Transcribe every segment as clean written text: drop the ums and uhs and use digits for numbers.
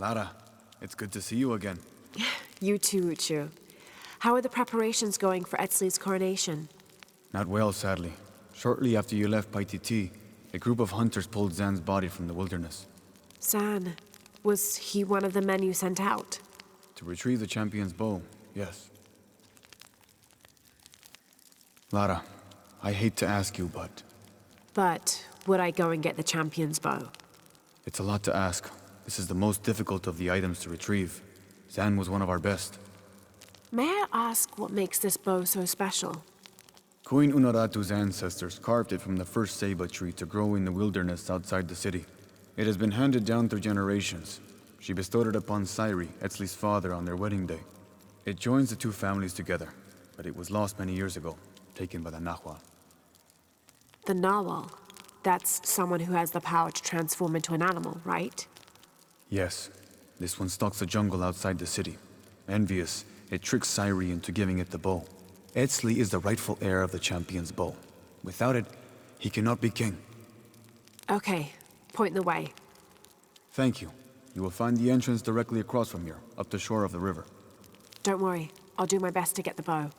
Lara, it's good to see you again. You too, Uchu. How are the preparations going for Etzli's coronation? Not well, sadly. Shortly after you left Paititi, a group of hunters pulled Zan's body from the wilderness. Zan, was he one of the men you sent out? To retrieve the champion's bow, yes. Lara, I hate to ask you, but... But would I go and get the champion's bow? It's a lot to ask. This is the most difficult of the items to retrieve. Zan was one of our best. May I ask what makes this bow so special? Queen Unaratu's ancestors carved it from the first ceiba tree to grow in the wilderness outside the city. It has been handed down through generations. She bestowed it upon Sairi, Etzli's father, on their wedding day. It joins the two families together, but it was lost many years ago, taken by the Nahual. The Nawal. That's someone who has the power to transform into an animal, right? Yes. This one stalks the jungle outside the city. Envious, it tricks Sairi into giving it the bow. Etzli is the rightful heir of the champion's bow. Without it, he cannot be king. Okay, point the way. Thank you. You will find the entrance directly across from here, up the shore of the river. Don't worry, I'll do my best to get the bow.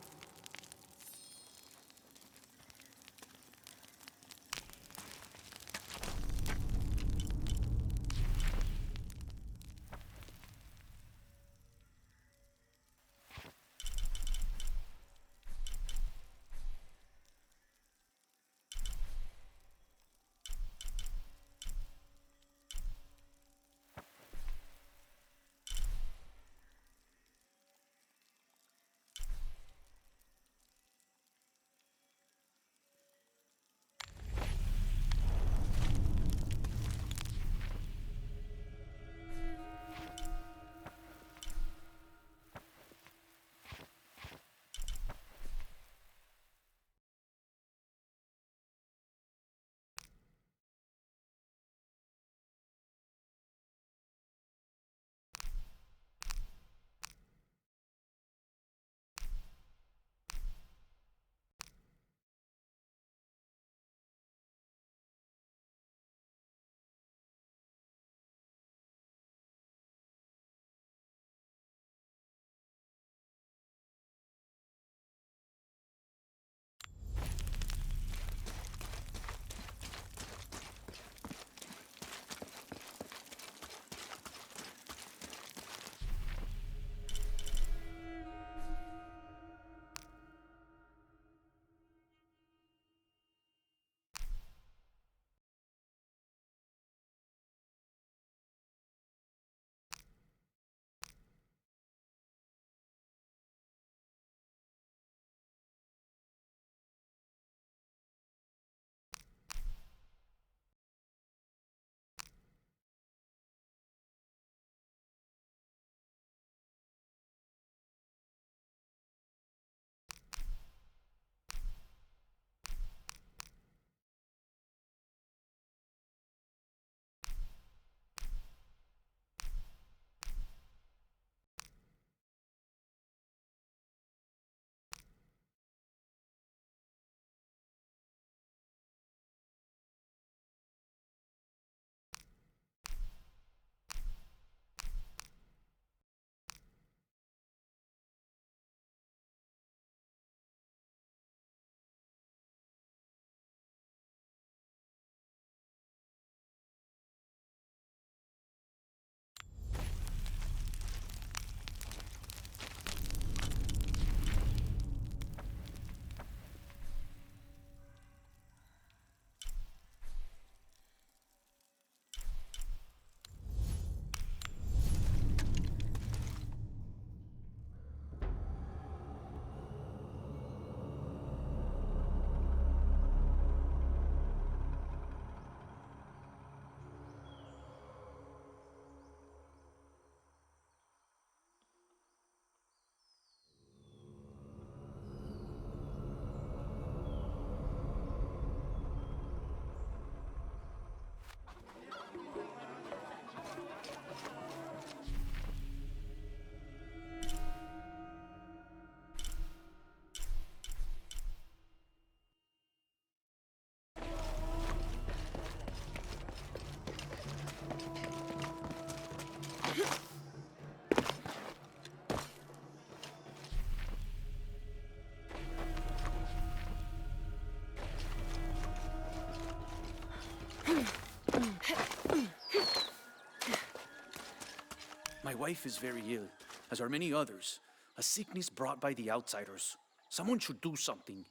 wife is very ill, as are many others. A sickness brought by the outsiders. Someone should do something.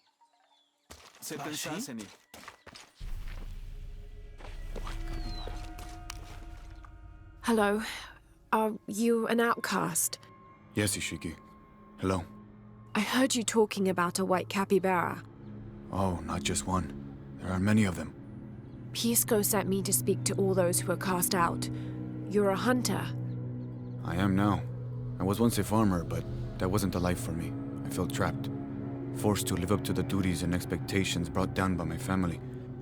Se pensaseni. Hello. Are you an outcast? Yes, Ishiki. Hello. I heard you talking about a white capybara. Oh, not just one. There are many of them. Pisco sent me to speak to all those who are cast out. You're a hunter. I am now. I was once a farmer, but that wasn't a life for me. I felt trapped. Forced to live up to the duties and expectations brought down by my family.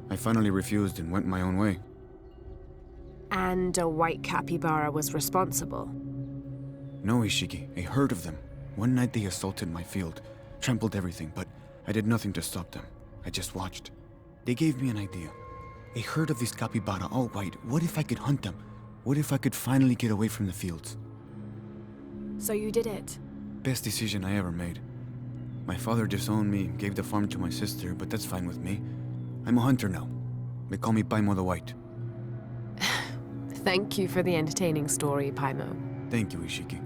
I finally refused and went my own way. And a white capybara was responsible. No, Ishiki, a herd of them. One night they assaulted my field, trampled everything, but I did nothing to stop them. I just watched. They gave me an idea. A herd of these capybara, all white. What if I could hunt them? What if I could finally get away from the fields? So you did it. Best decision I ever made. My father disowned me, gave the farm to my sister, but that's fine with me. I'm a hunter now. They call me Paimo the White. Thank you for the entertaining story, Paimo. Thank you, Ishiki.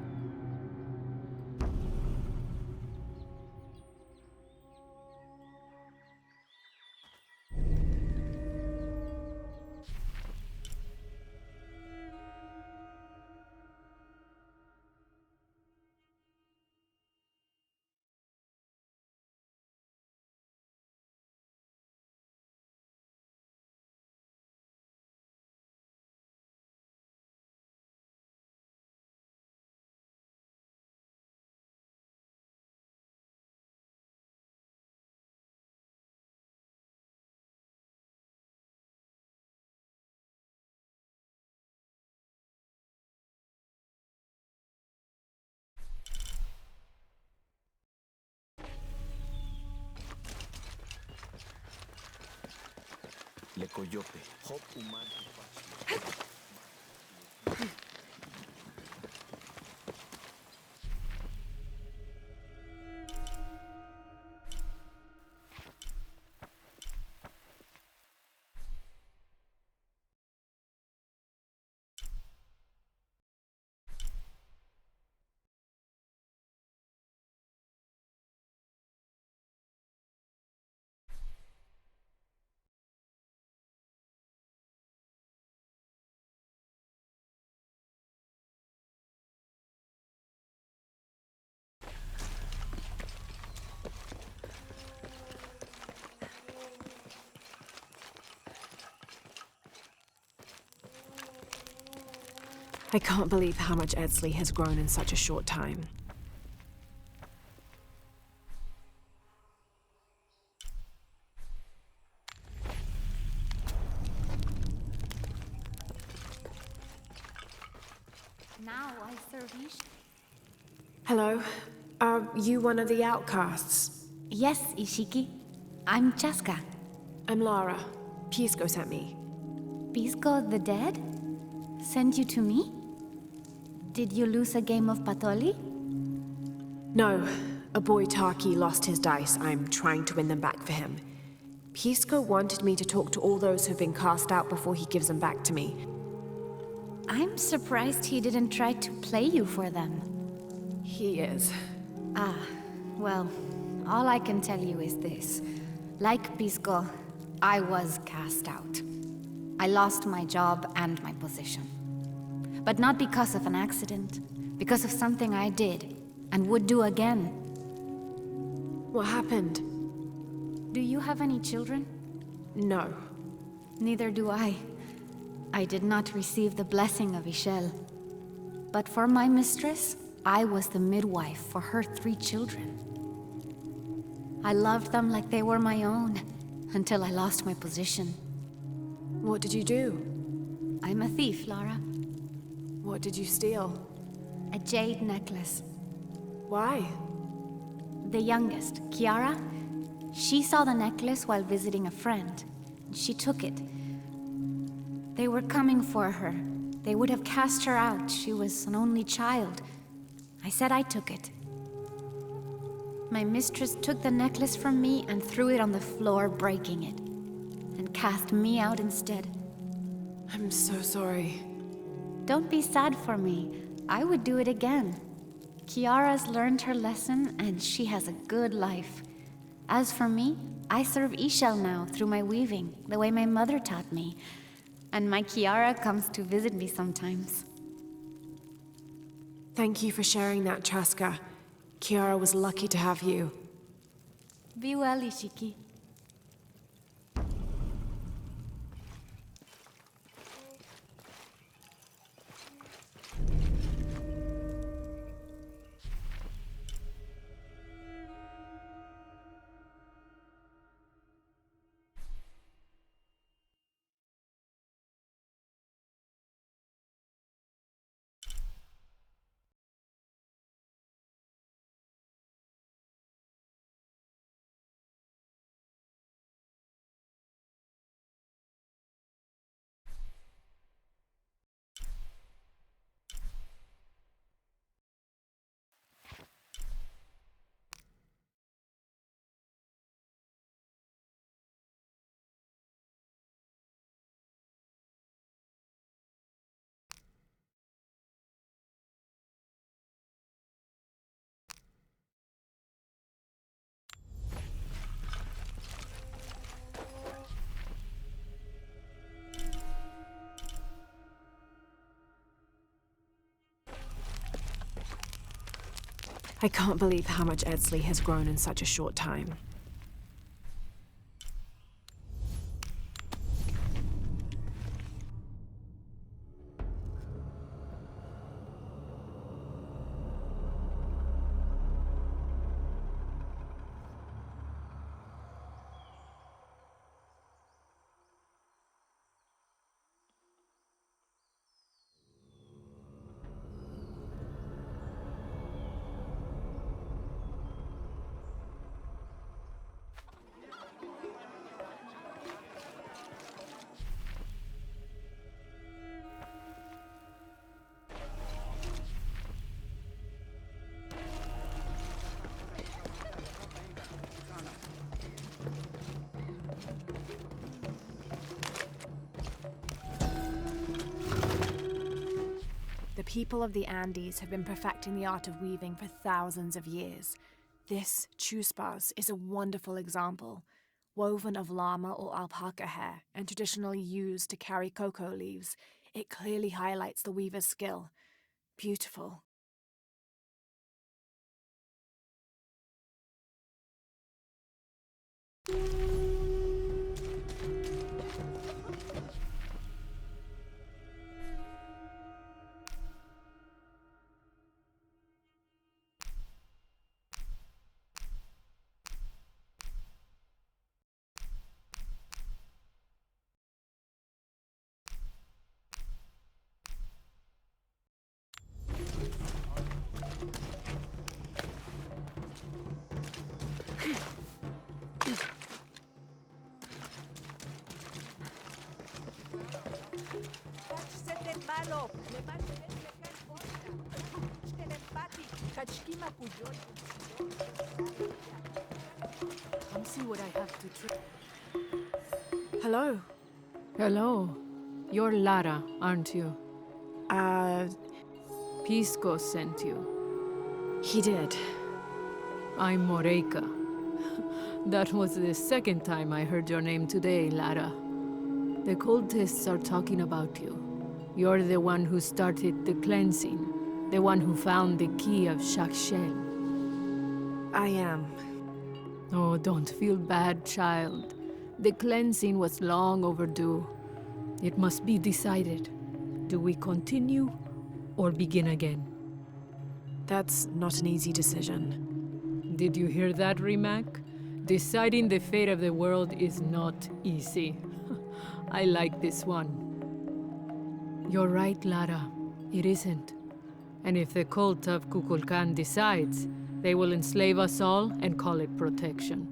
Le coyote. Hop human. I can't believe how much Edsley has grown in such a short time. Now I serve Ish. Hello. Are you one of the outcasts? Yes, Ishiki. I'm Chaska. I'm Lara. Pisco sent me. Pisco the dead? Sent you to me? Did you lose a game of Patoli? No. A boy Taki lost his dice. I'm trying to win them back for him. Pisco wanted me to talk to all those who've been cast out before he gives them back to me. I'm surprised he didn't try to play you for them. He is. Ah, well, all I can tell you is this. Like Pisco, I was cast out. I lost my job and my position. But not because of an accident, because of something I did and would do again. What happened? Do you have any children? No. Neither do I. I did not receive the blessing of Ishel. But for my mistress, I was the midwife for her 3 children. I loved them like they were my own, until I lost my position. What did you do? I'm a thief, Lara. What did you steal? A jade necklace. Why? The youngest, Kiara, she saw the necklace while visiting a friend. She took it. They were coming for her. They would have cast her out. She was an only child. I said I took it. My mistress took the necklace from me and threw it on the floor, breaking it, and cast me out instead. I'm so sorry. Don't be sad for me. I would do it again. Kiara's learned her lesson, and she has a good life. As for me, I serve Ishel now through my weaving, the way my mother taught me. And my Kiara comes to visit me sometimes. Thank you for sharing that, Chaska. Kiara was lucky to have you. Be well, Ishiki. I can't believe how much Edsley has grown in such a short time. The people of the Andes have been perfecting the art of weaving for thousands of years. This chuspas is a wonderful example. Woven of llama or alpaca hair and traditionally used to carry cocoa leaves, it clearly highlights the weaver's skill. Beautiful. Come see what I have to try. Hello. Hello. You're Lara, aren't you? Pisco sent you. He did. I'm Moreika. That was the second time I heard your name today, Lara. The cultists are talking about you. You're the one who started the cleansing, the one who found the key of Shakshel. I am. Oh, don't feel bad, child. The cleansing was long overdue. It must be decided. Do we continue or begin again? That's not an easy decision. Did you hear that, Rimac? Deciding the fate of the world is not easy. I like this one. You're right, Lara. It isn't. And if the cult of Kukulkan decides, they will enslave us all and call it protection.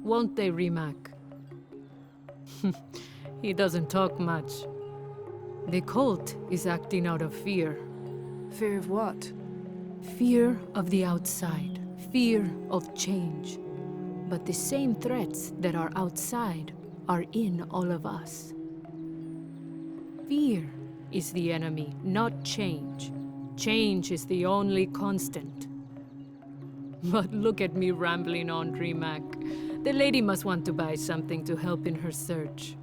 Won't they, Rimac? He doesn't talk much. The cult is acting out of fear. Fear of what? Fear of the outside. Fear of change. But the same threats that are outside are in all of us. Fear is the enemy, not change. Change is the only constant. But look at me rambling on, Rimac. The lady must want to buy something to help in her search.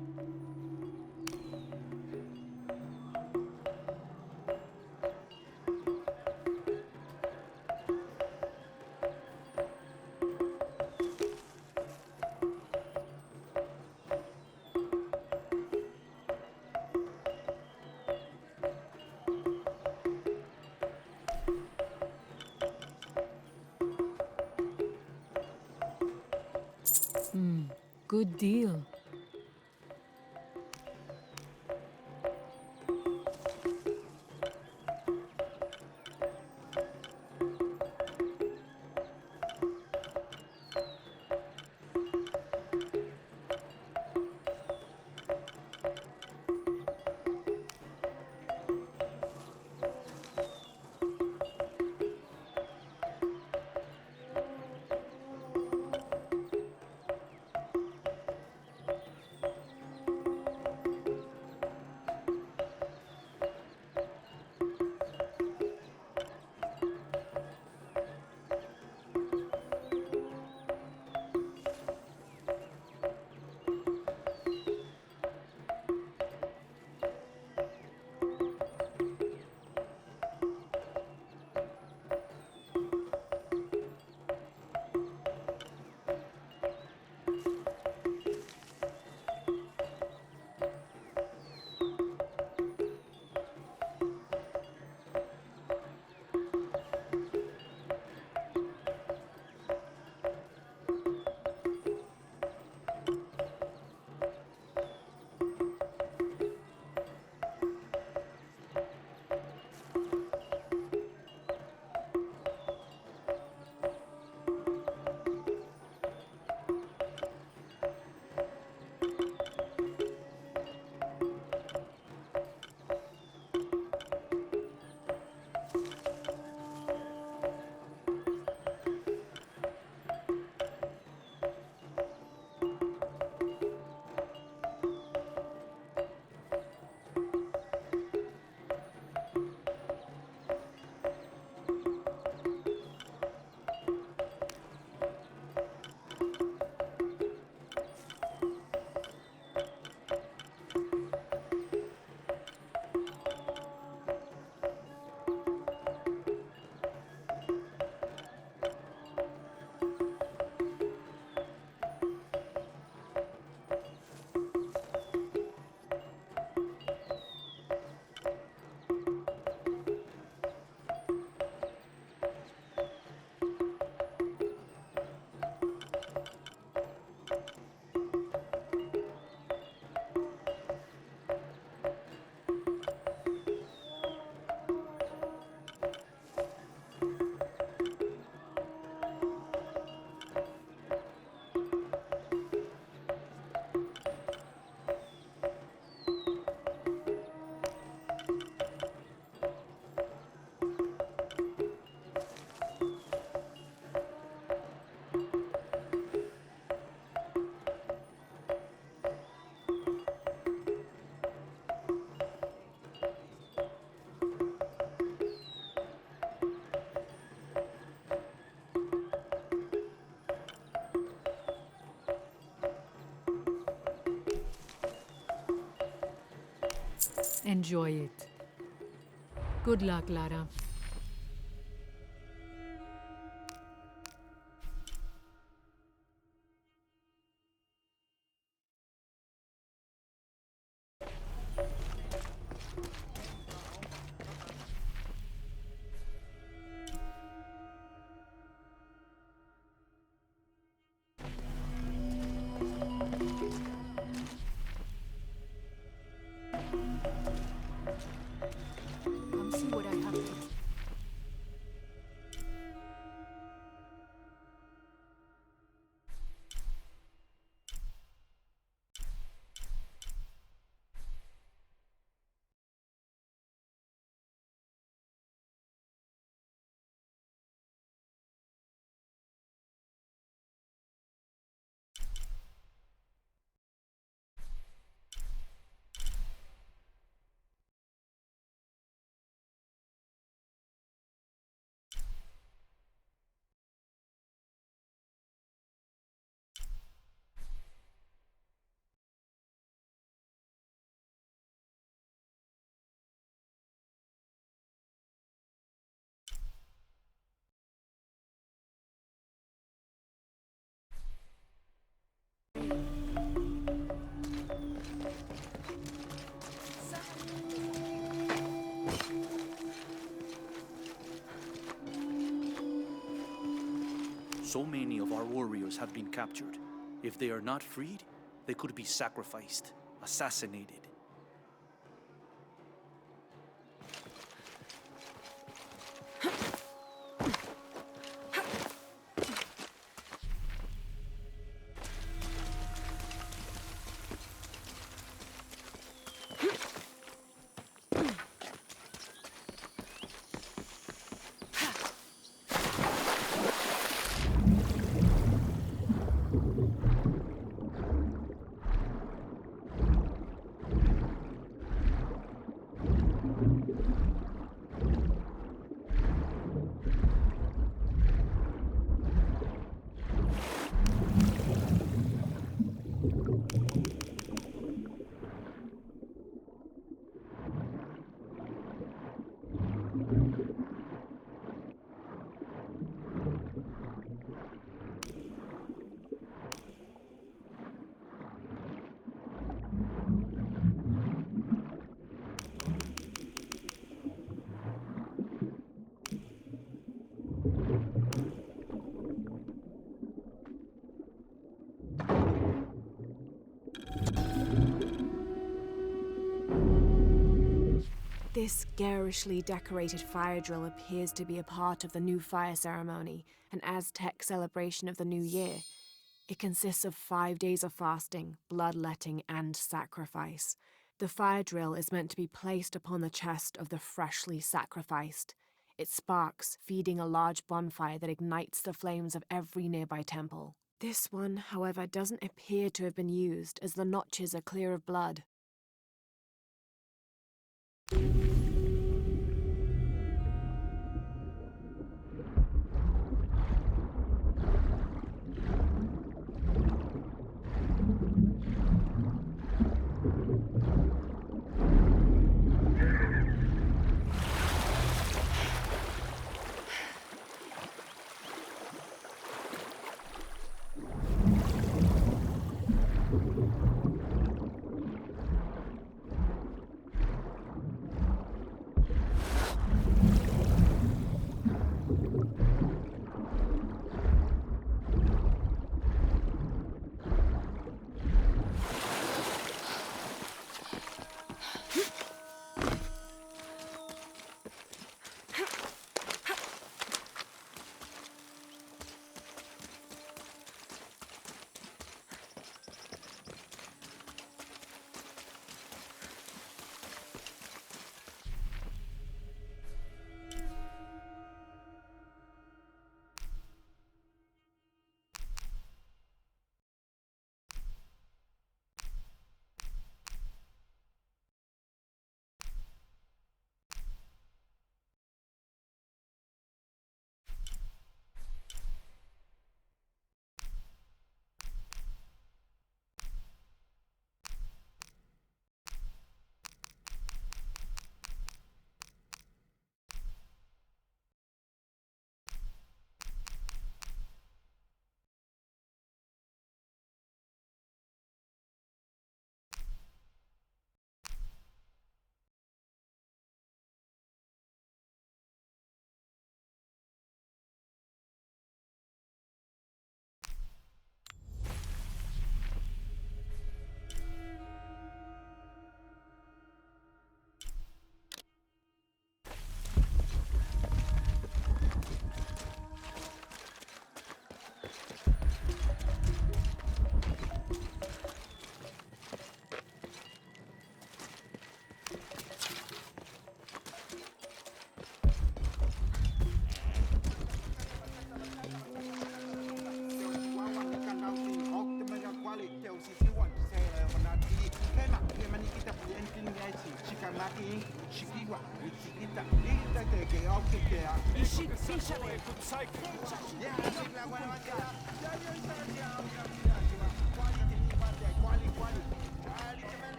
Good deal. Enjoy it. Good luck, Lara. Come see what I have to. So many of our warriors have been captured. If they are not freed, they could be sacrificed, assassinated. This garishly decorated fire drill appears to be a part of the new fire ceremony, an Aztec celebration of the new year. It consists of 5 days of fasting, bloodletting, and sacrifice. The fire drill is meant to be placed upon the chest of the freshly sacrificed. It sparks, feeding a large bonfire that ignites the flames of every nearby temple. This one, however, doesn't appear to have been used, as the notches are clear of blood.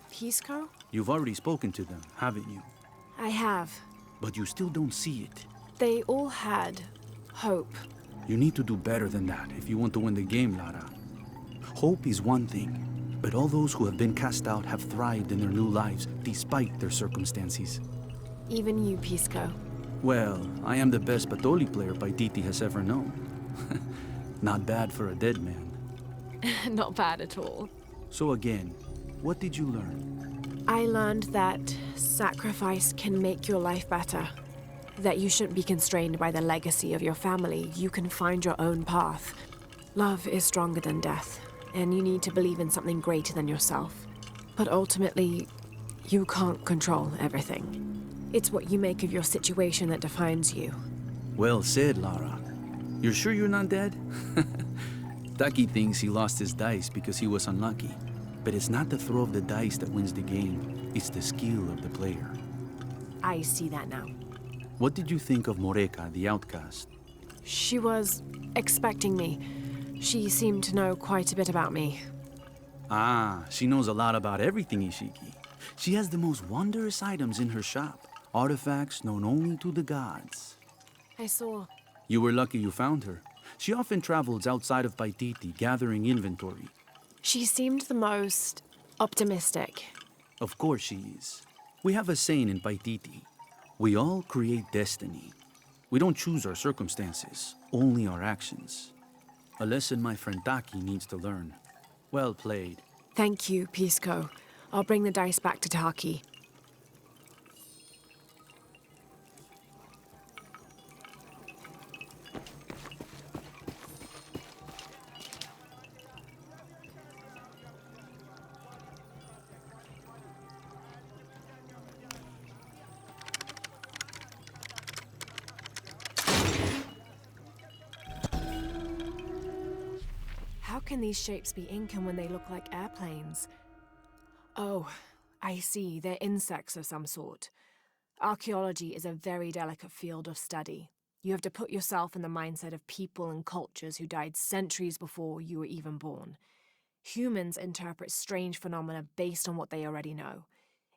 Pisco? You've already spoken to them, haven't you? I have. But you still don't see it. They all had hope. You need to do better than that if you want to win the game, Lara. Hope is one thing, but all those who have been cast out have thrived in their new lives despite their circumstances. Even you, Pisco. Well, I am the best Patoli player Paititi has ever known. Not bad for a dead man. Not bad at all. So again, what did you learn? I learned that sacrifice can make your life better. That you shouldn't be constrained by the legacy of your family. You can find your own path. Love is stronger than death, and you need to believe in something greater than yourself. But ultimately, you can't control everything. It's what you make of your situation that defines you. Well said, Lara. You're sure you're not dead? Taki thinks he lost his dice because he was unlucky. But it's not the throw of the dice that wins the game. It's the skill of the player. I see that now. What did you think of Moreka, the outcast? She was expecting me. She seemed to know quite a bit about me. Ah, she knows a lot about everything, Ishiki. She has the most wondrous items in her shop. Artifacts known only to the gods. I saw. You were lucky you found her. She often travels outside of Paititi, gathering inventory. She seemed the most optimistic. Of course she is. We have a saying in Paititi. We all create destiny. We don't choose our circumstances, only our actions. A lesson my friend Taki needs to learn. Well played. Thank you, Pisco. I'll bring the dice back to Taki. How can these shapes be Incan when they look like airplanes? Oh, I see. They're insects of some sort. Archaeology is a very delicate field of study. You have to put yourself in the mindset of people and cultures who died centuries before you were even born. Humans interpret strange phenomena based on what they already know.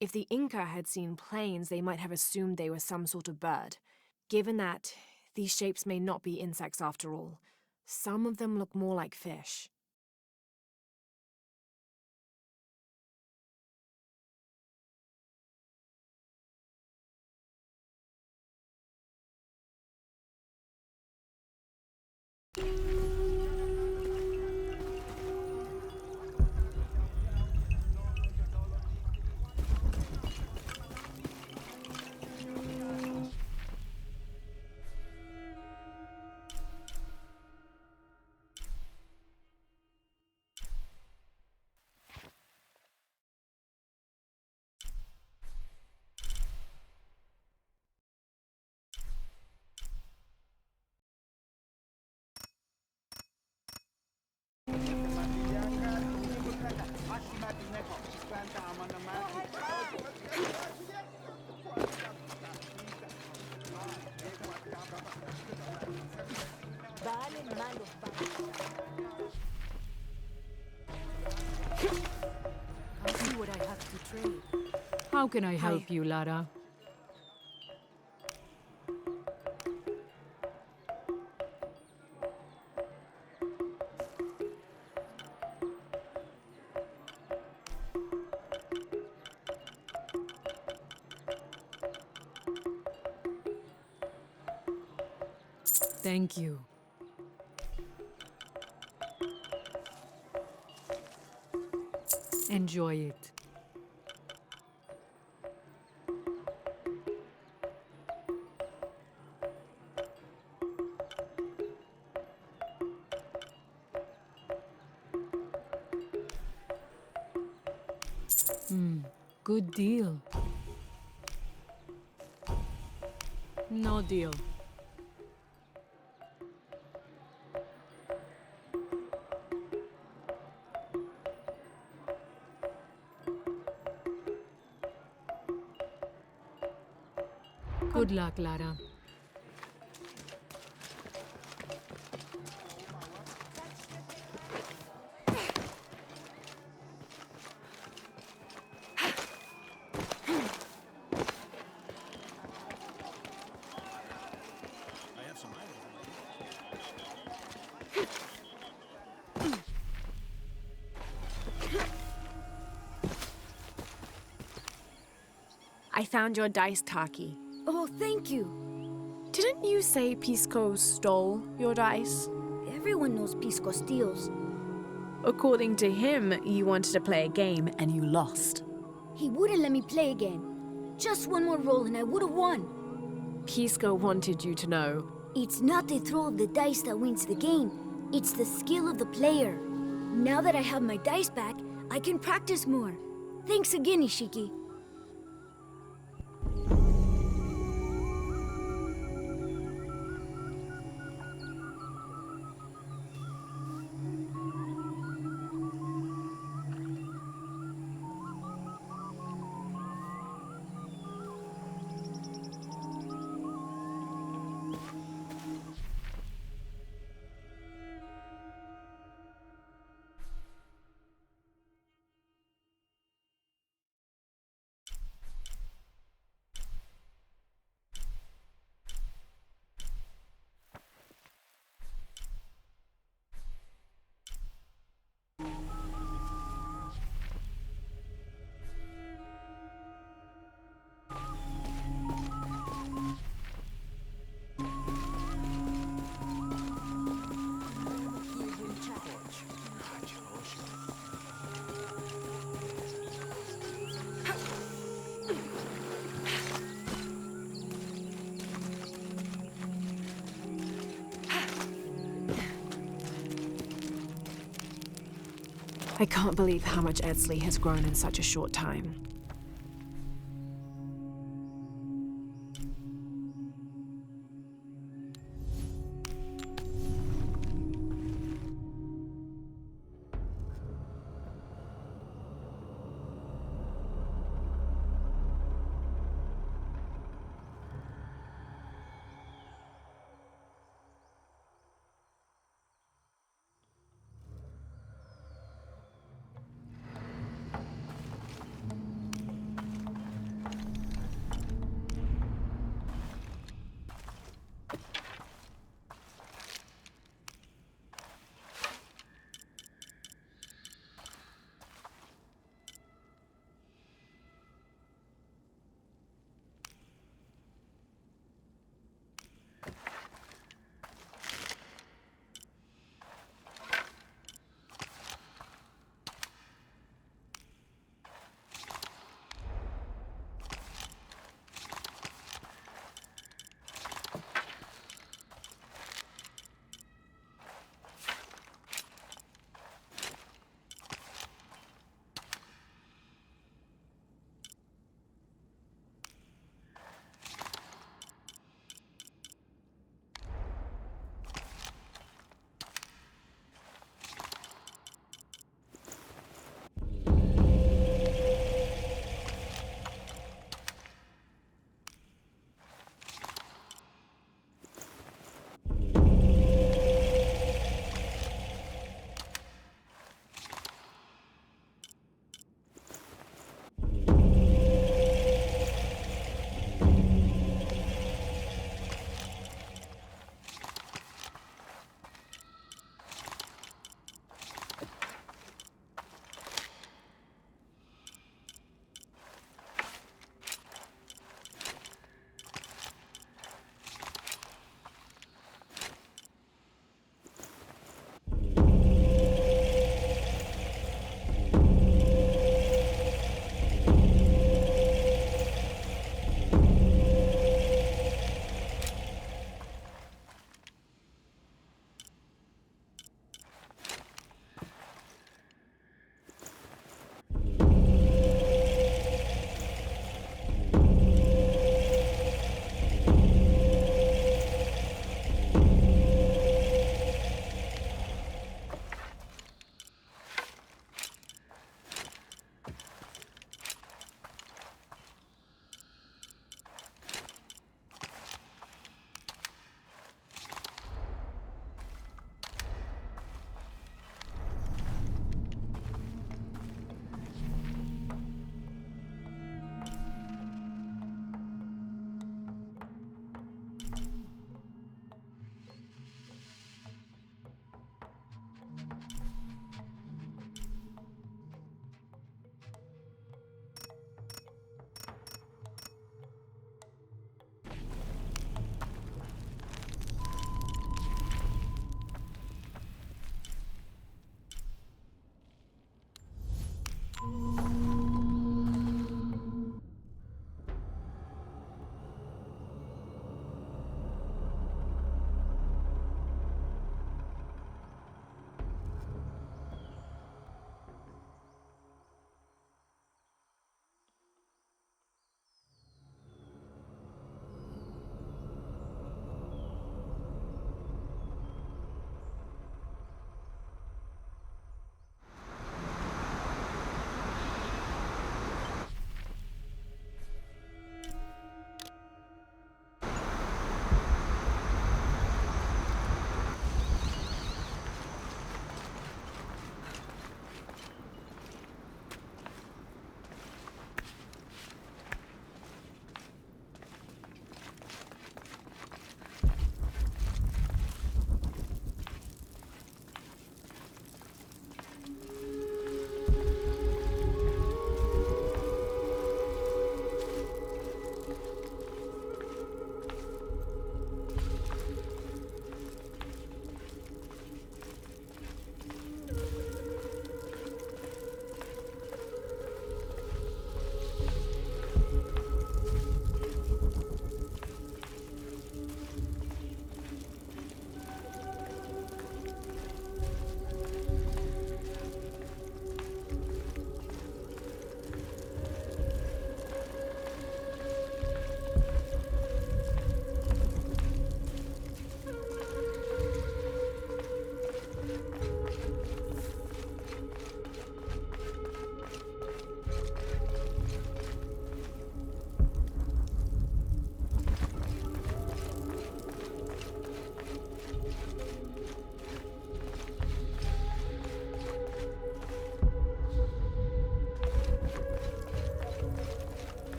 If the Inca had seen planes, they might have assumed they were some sort of bird. Given that, these shapes may not be insects after all. Some of them look more like fish. How can I help you, Lara? Thank you. Enjoy it. Good deal. No deal. Good luck, Lara. I found your dice, Taki. Oh, thank you. Didn't you say Pisco stole your dice? Everyone knows Pisco steals. According to him, you wanted to play a game and you lost. He wouldn't let me play again. Just one more roll and I would have won. Pisco wanted you to know. It's not the throw of the dice that wins the game. It's the skill of the player. Now that I have my dice back, I can practice more. Thanks again, Ishiki. I can't believe how much Edsley has grown in such a short time.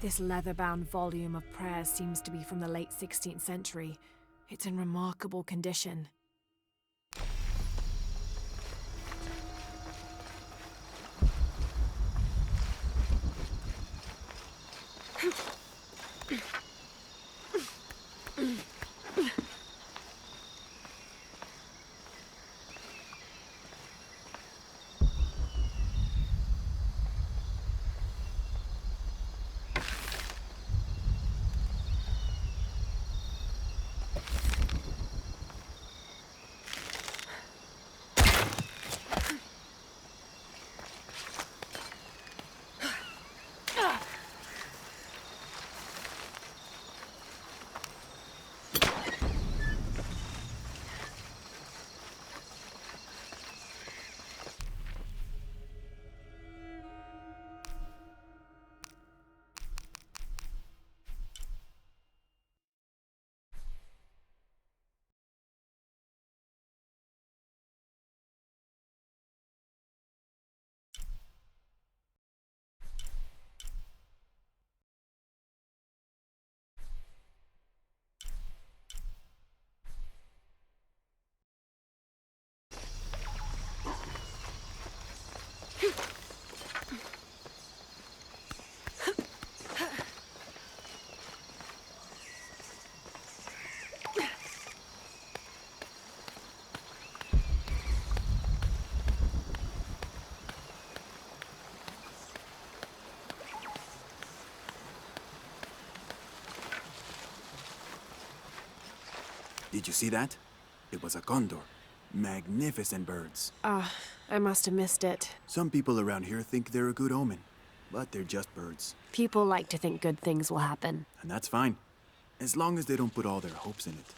This leather-bound volume of prayers seems to be from the late 16th century. It's in remarkable condition. Did you see that? It was a condor. Magnificent birds. I must have missed it. Some people around here think they're a good omen, but they're just birds. People like to think good things will happen. And that's fine, as long as they don't put all their hopes in it.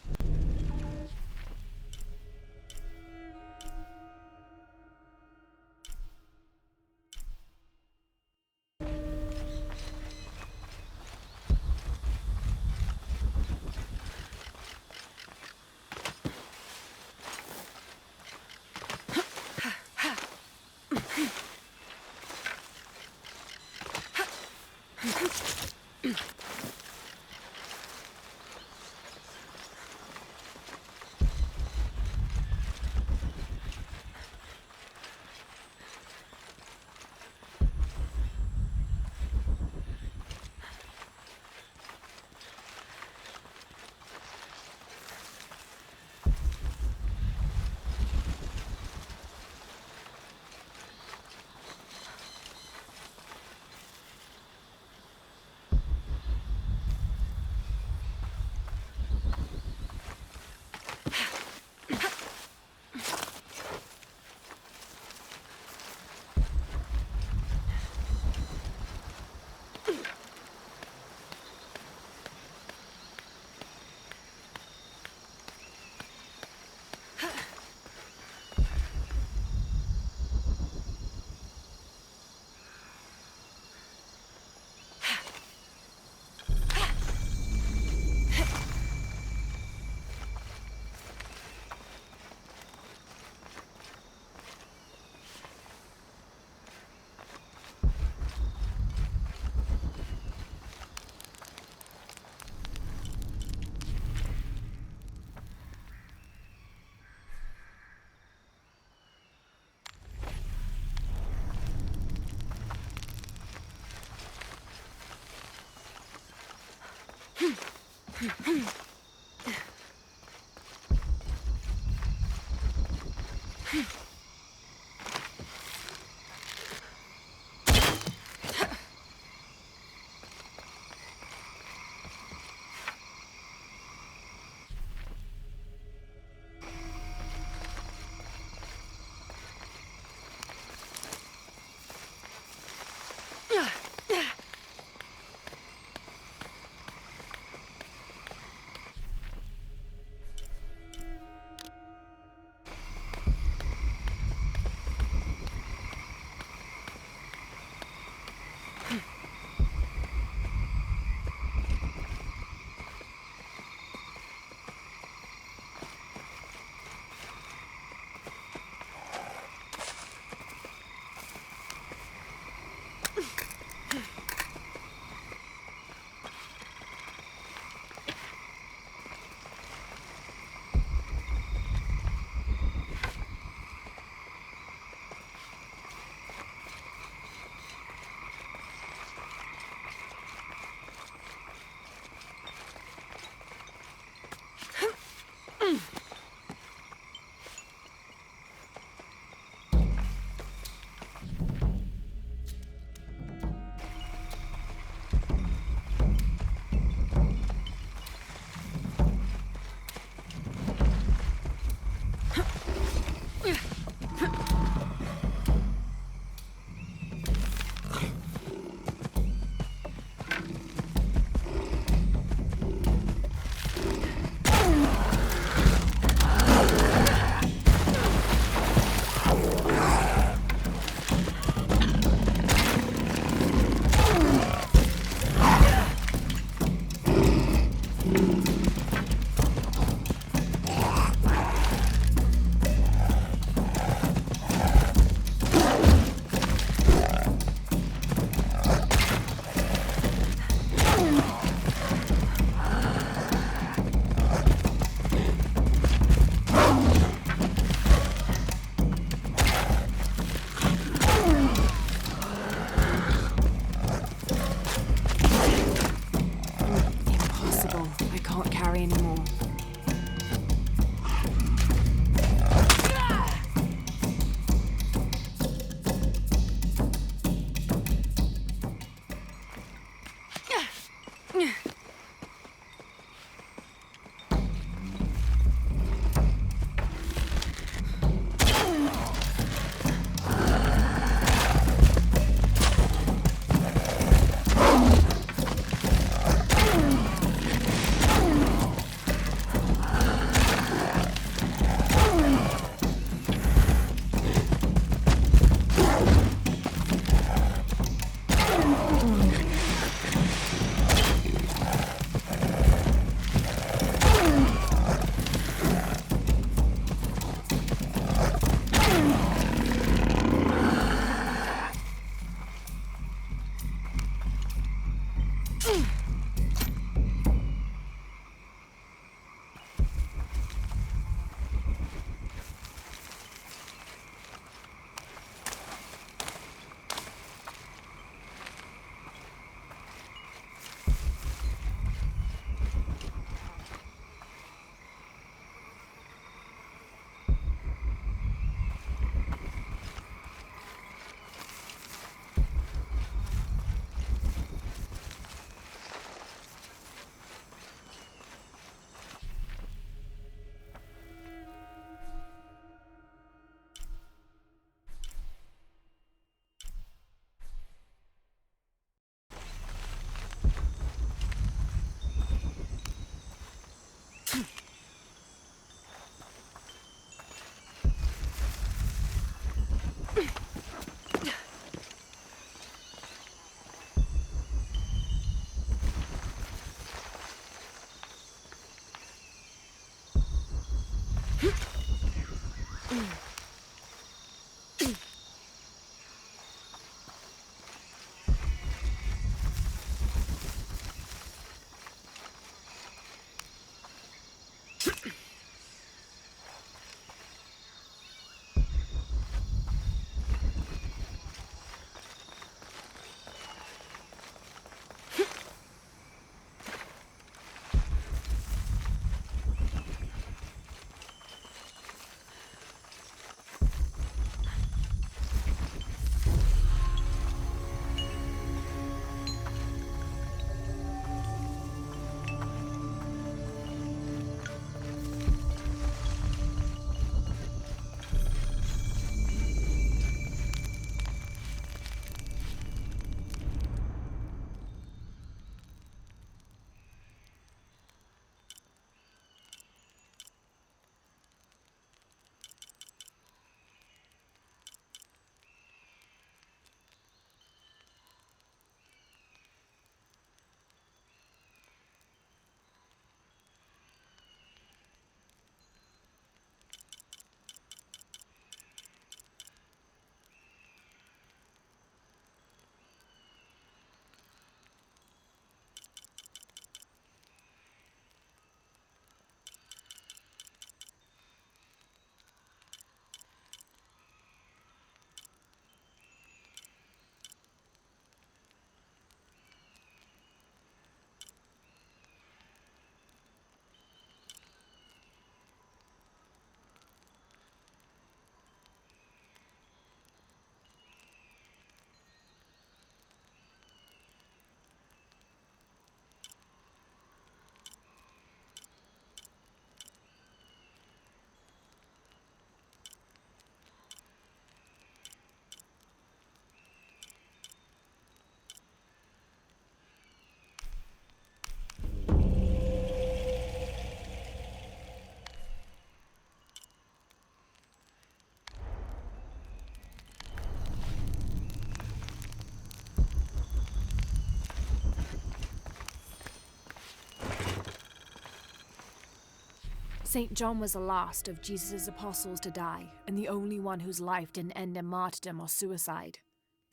St. John was the last of Jesus' apostles to die, and the only one whose life didn't end in martyrdom or suicide.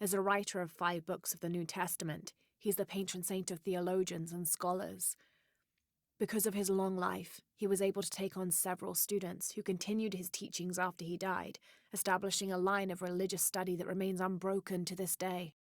As a writer of 5 books of the New Testament, he's the patron saint of theologians and scholars. Because of his long life, he was able to take on several students who continued his teachings after he died, establishing a line of religious study that remains unbroken to this day.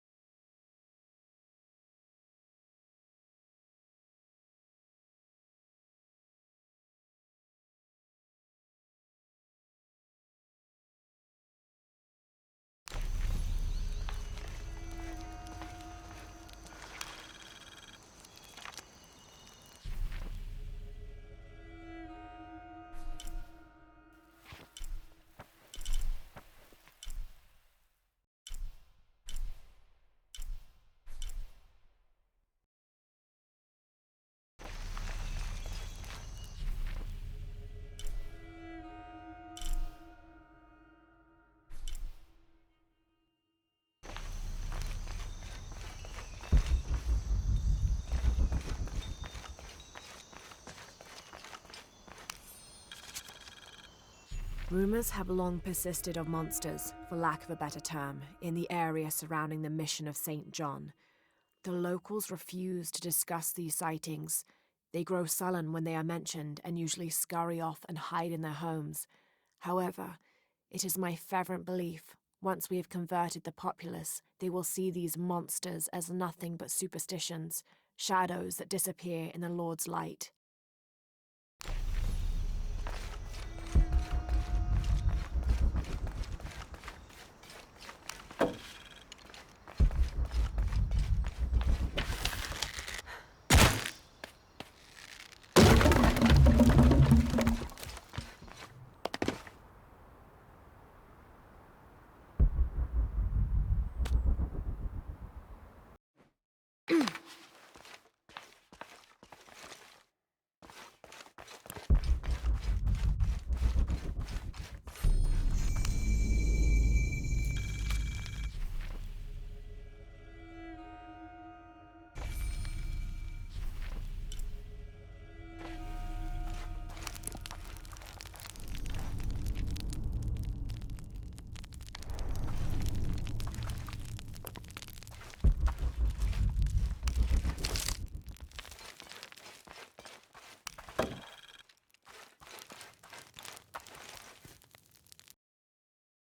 Rumors have long persisted of monsters, for lack of a better term, in the area surrounding the mission of St. John. The locals refuse to discuss these sightings. They grow sullen when they are mentioned and usually scurry off and hide in their homes. However, it is my fervent belief, once we have converted the populace, they will see these monsters as nothing but superstitions, shadows that disappear in the Lord's light.